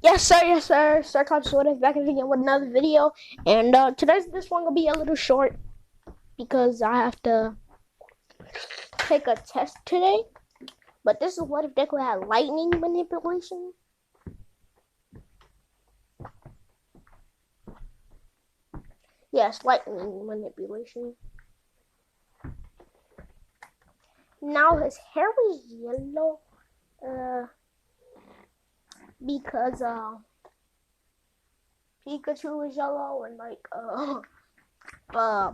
Yes, sir. Yes, sir. Sir Cops Sort of back again with another video, and today's this one gonna be a little short because I have to take a test today. But this is what if Deku had lightning manipulation. Yes, lightning manipulation. Now his hair is yellow, because Pikachu is yellow and uh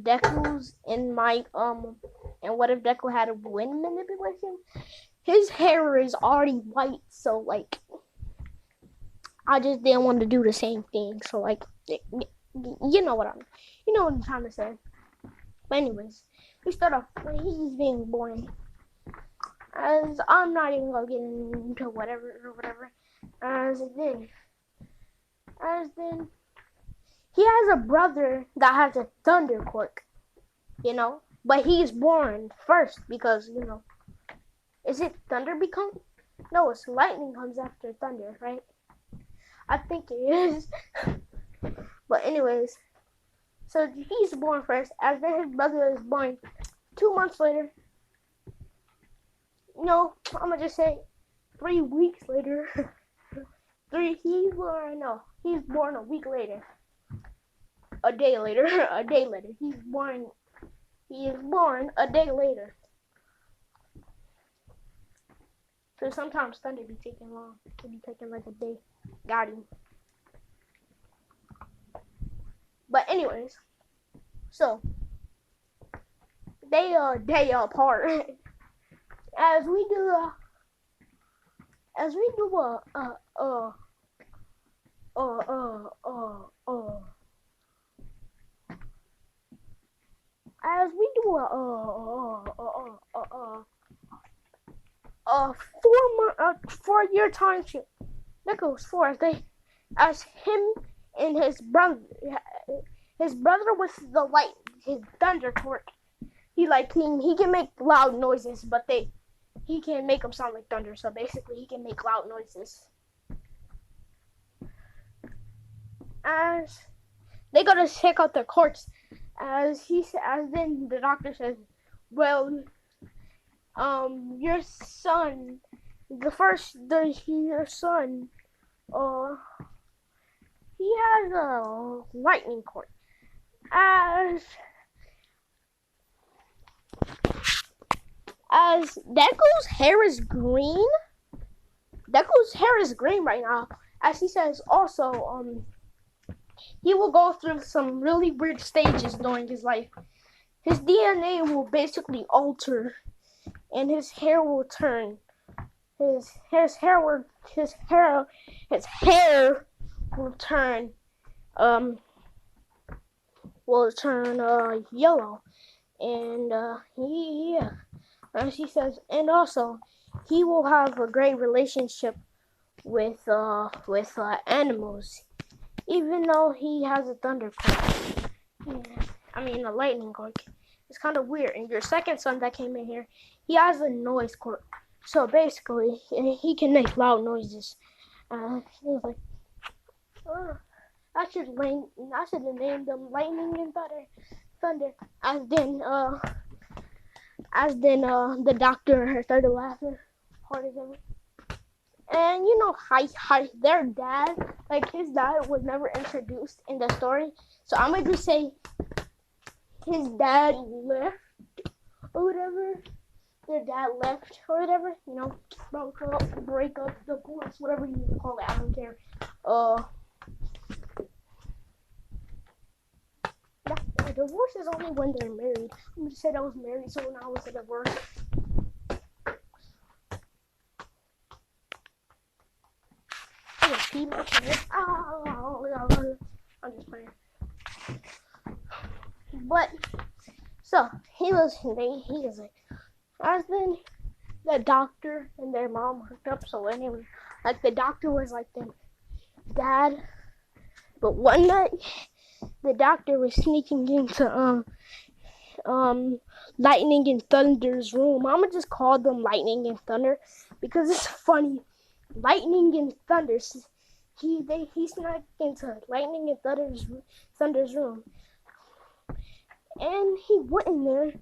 Deku's in my and what if Deku had a wind manipulation? His hair is already white, so like I just didn't want to do the same thing. So like you know what I'm trying to say. But anyways, we start off when he's being born. As I'm not even gonna get into whatever. As then he has a brother that has a thunder quirk, but he's born first because is it thunder become? No, it's lightning comes after thunder, right? I think it is. But anyways, so he's born first, as then his brother is born 2 months later. No, I'm gonna just say 3 weeks later. He's born a week later. A day later. A day later. He is born a day later. So sometimes thunder be taking long. It be taking like a day. Got him. But anyways, so they day apart. As we do a as we do a 4 year time shift. That goes for as him and his brother with the light, his thunder quirk. He can make loud noises, but he can't make them sound like thunder. So basically, he can make loud noises. As they go to check out their quirks, as then the doctor says, well, your son, your son, he has a lightning quirk. As Deku's hair is green. Deku's hair is green right now. As he says, also, he will go through some really weird stages during his life. His DNA will basically alter, and his hair will turn. His hair will turn yellow, and as he says, and also he will have a great relationship with animals, even though he has a thunder quirk. A lightning quirk. It's kind of weird. And your second son that came in here, he has a noise quirk. So basically, he can make loud noises. He was like, I should have named them Lightning and Thunder. As then the doctor started laughing hard as ever. And their dad, his dad was never introduced in the story. So I'm gonna just say his dad left or whatever. Their dad left or whatever. Break up, divorce, whatever you want to call it. I don't care. Divorce is only when they're married. I'm gonna say that was married, so now it's a divorce. I'm just playing. But so he was like, as then the doctor and their mom hooked up. So anyway, the doctor was like their dad. But one night, the doctor was sneaking into Lightning and Thunder's room. I'ma just call them Lightning and Thunder because it's funny. Lightning and Thunder. He snuck into Lightning and Thunder's room, and he went in there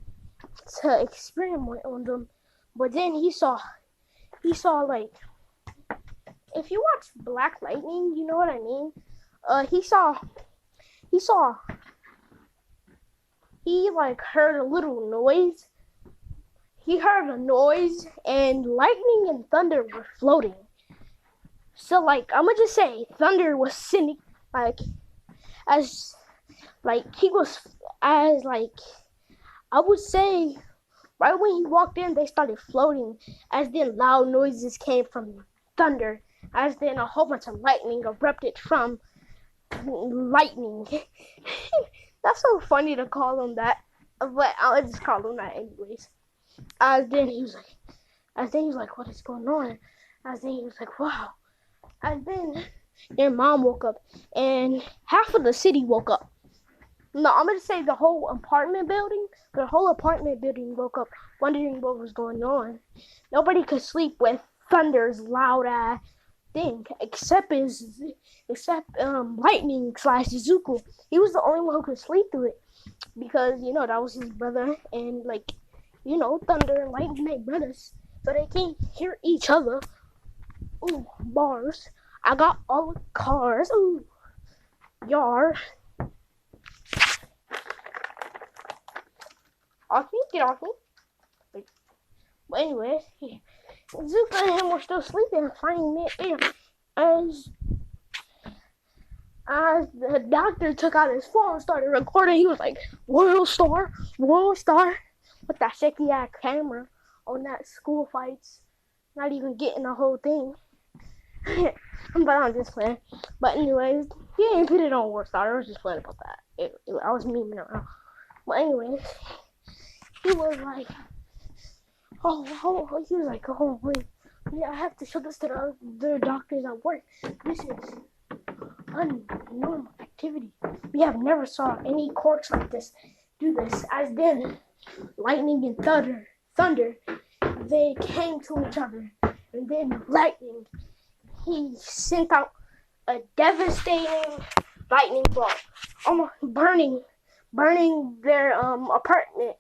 to experiment on them. But then he saw like, if you watch Black Lightning, you know what I mean. He like heard a little noise. He heard a noise, and Lightning and Thunder were floating. So like, I'ma just say Thunder was sitting like, as like he was as like, I would say right when he walked in, they started floating. As then loud noises came from Thunder. As then a whole bunch of lightning erupted from Lightning. That's so funny to call him that, but I'll just call him that anyways. As then he was like, what is going on? As then he was like, wow. As then their mom woke up, and half of the city woke up. No, I'm gonna say the whole apartment building. The whole apartment building woke up, wondering what was going on. Nobody could sleep with Thunder's loud ass thing, except Lightning / Izuku. He was the only one who could sleep through it, because that was his brother, and like, Thunder and Lightning, they brothers, so they can't hear each other. Ooh, bars. I got all the cars. Ooh, yar. Off me, get off me. But anyways, Zuka and him were still sleeping, finding mid-air. As the doctor took out his phone and started recording, he was like, World Star, with that shaky ass camera on that school fights. Not even getting the whole thing. But I'm just playing. But anyways, he ain't put it on World Star. I was just playing about that. I was memeing around. But anyways, he was like, oh wait, yeah, I have to show this to the doctors at work. This is unnormal activity. We have never saw any quirks like this do this. As then Lightning and Thunder, they came to each other, and then Lightning, he sent out a devastating lightning bolt, almost burning their apartment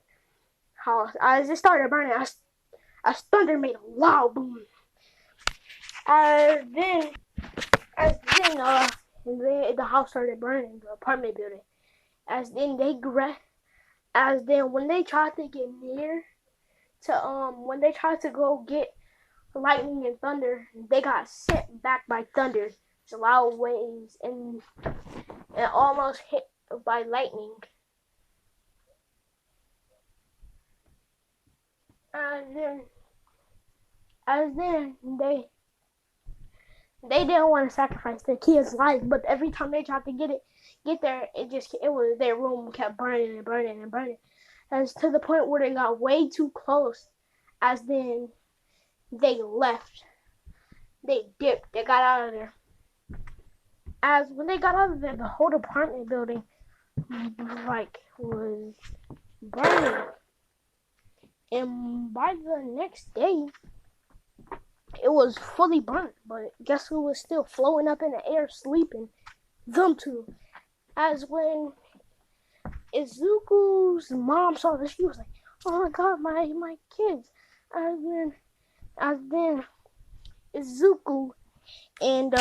house. As it started burning, as Thunder made a loud boom. As then the house started burning, the apartment building. As then when they tried to get near to when they tried to go get Lightning and Thunder, they got sent back by Thunder. It's loud waves and almost hit by lightning. As then they didn't want to sacrifice their kid's life, but every time they tried to get there, their room kept burning and burning and burning, as to the point where they got way too close. As then they left, they dipped, they got out of there. As when they got out of there, the whole apartment building was burning, and by the next day, it was fully burnt. But guess who was still floating up in the air, sleeping? Them two. As when Izuku's mom saw this, she was like, "Oh my God, my kids!" As then Izuku and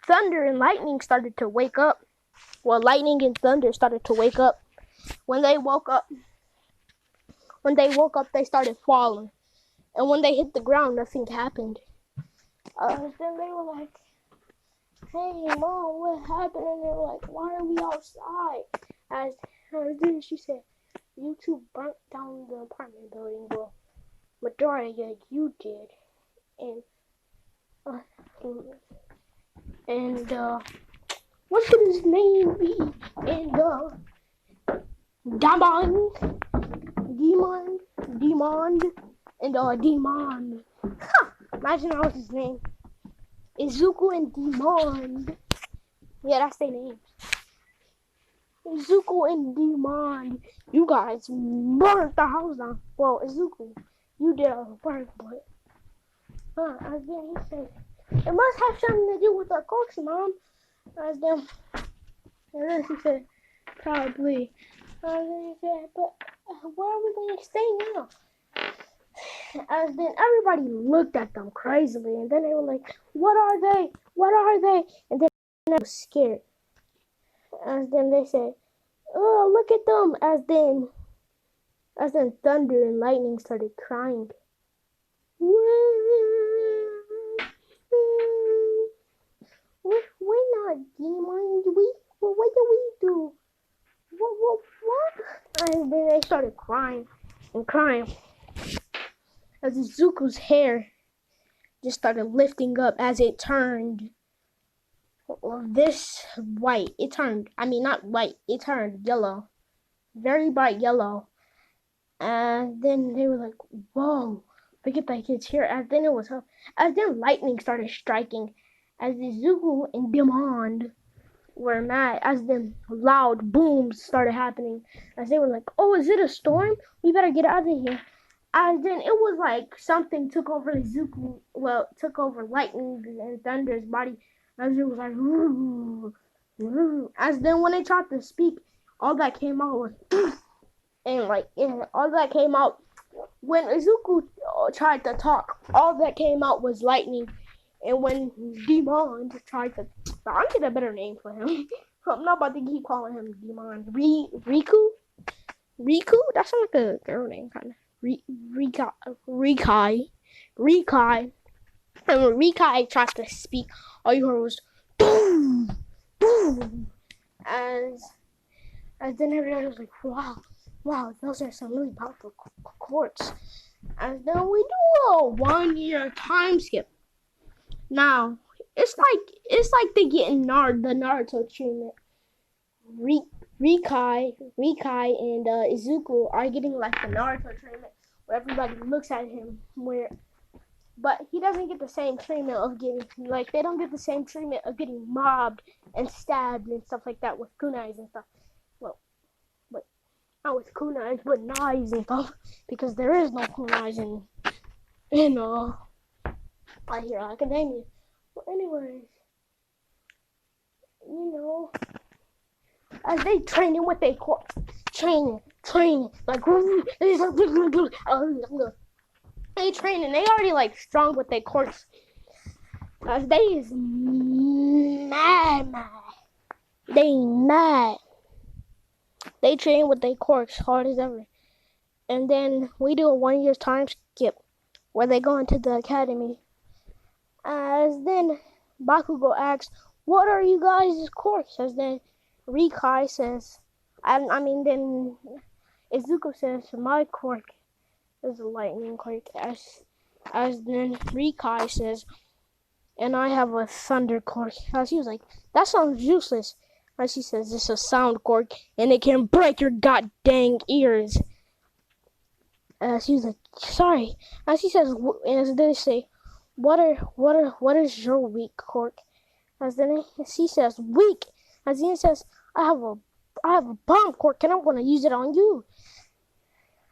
Thunder and Lightning started to wake up. Well, Lightning and Thunder started to wake up. When they woke up, they started falling. And when they hit the ground, nothing happened. Then they were like, "Hey, Mom, what happened?" And they were like, "Why are we outside?" As then she said, "You two burnt down the apartment building. Well, majority of you did." And what should his name be? And Demon, and Demon. Imagine that was his name. Izuku and Demon. Yeah, that's their names. Izuku and Demon. You guys burnt the house down. Well, Izuku, you did all the work, but As then he said, it must have something to do with our quirks, Mom. As then, and then she said, probably. As then he said, but where are we going to stay now? As then everybody looked at them crazily, and then they were like, what are they? What are they? And then I was scared. As then they said, oh, look at them. As then thunder and lightning started crying. We're not demons. What do we do? What? And then they started crying and crying. As Izuku's hair just started lifting up as it turned this white. It turned, not white, it turned yellow. Very bright yellow. And then they were like, whoa, look at that kid's hair. And then as then lightning started striking. As Izuku and Demond were mad, as then loud booms started happening. As they were like, oh, is it a storm? We better get out of here. As then it was like something took over Izuku, took over lightning and thunder's body. As it was like, woo, woo. As then when they tried to speak, all that came out was, and all that came out, when Izuku tried to talk, all that came out was lightning. And when Demon tried to, I'll get a better name for him. I'm not about to keep calling him Demon. Riku? That sounds like a girl name, kind of. Rikai. And when Rikai tried to speak, all you heard was boom, boom. As then everybody was like, wow, those are some really powerful quirks. And then we do a 1 year time skip. Now, it's like they getting the Naruto treatment. Rikai and Izuku are getting like the Naruto treatment, where everybody looks at him, but he doesn't get the same treatment of getting, they don't get the same treatment of getting mobbed and stabbed and stuff like that with kunais and stuff. Well, but not with kunais, but knives and stuff, because there is no kunais in My Hero Academia. But anyways, as they training with their quirks, training, like they training, they already strong with their quirks. As they is mad. They mad. They train with their quirks hard as ever. And then we do a 1 year time skip where they go into the academy. As then Bakugo asks, what are you guys' quirks? As then Rikai says, then Izuku says, my quirk is a lightning quirk. As then Rikai says, and I have a thunder quirk. As he was like, that sounds useless. As she says, it's a sound quirk, and it can break your god dang ears. She was like, sorry. As he says, as they say, what is your weak quirk? As then she says, weak. As he says, I have a bomb quirk, and I'm gonna use it on you.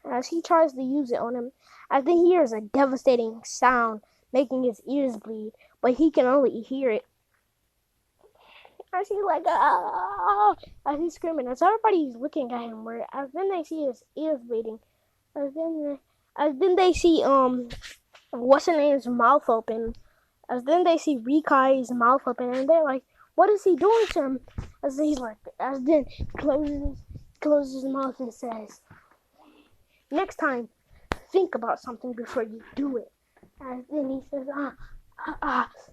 As he tries to use it on him, as then he hears a devastating sound, making his ears bleed, but he can only hear it. As he's like, ah, as he's screaming, as everybody's looking at him, as then they see his ears bleeding. As then they see what's her name's mouth open. As then they see Rikai's mouth open, and they're like, what is he doing to him? As then closes his mouth and says, next time, think about something before you do it. As then he says,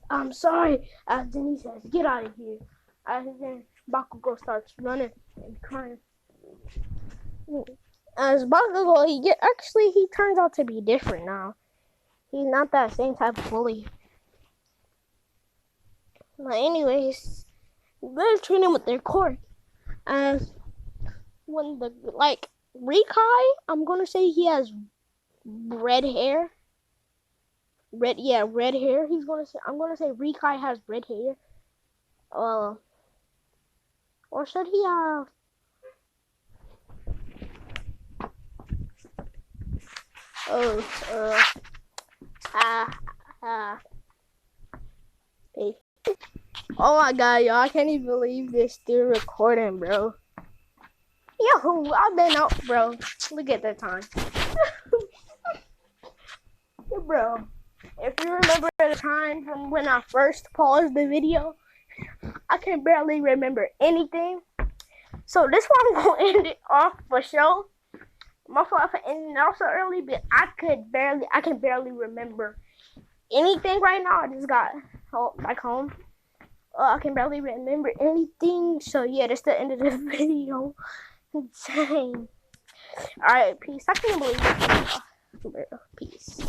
I'm sorry. As then he says, get out of here. As then Bakugo starts running and crying. As Bakugo, he turns out to be different now. He's not that same type of bully. But anyways, they're training with their quirk. As when Rikai, I'm gonna say he has red hair. Red hair. I'm gonna say Rikai has red hair. Or should he have? Uh, hey. Oh my god, y'all, I can't even believe this still recording, bro. Yo, I've been out, bro. Look at the time. Bro, if you remember the time from when I first paused the video, I can barely remember anything. So this one I'm gonna end it off for sure. My fault for ending it off so early, but I can barely remember anything right now. I just got back home. I can barely remember anything. So yeah, that's the end of the video. Dang. Alright, peace. I can't believe it. Peace.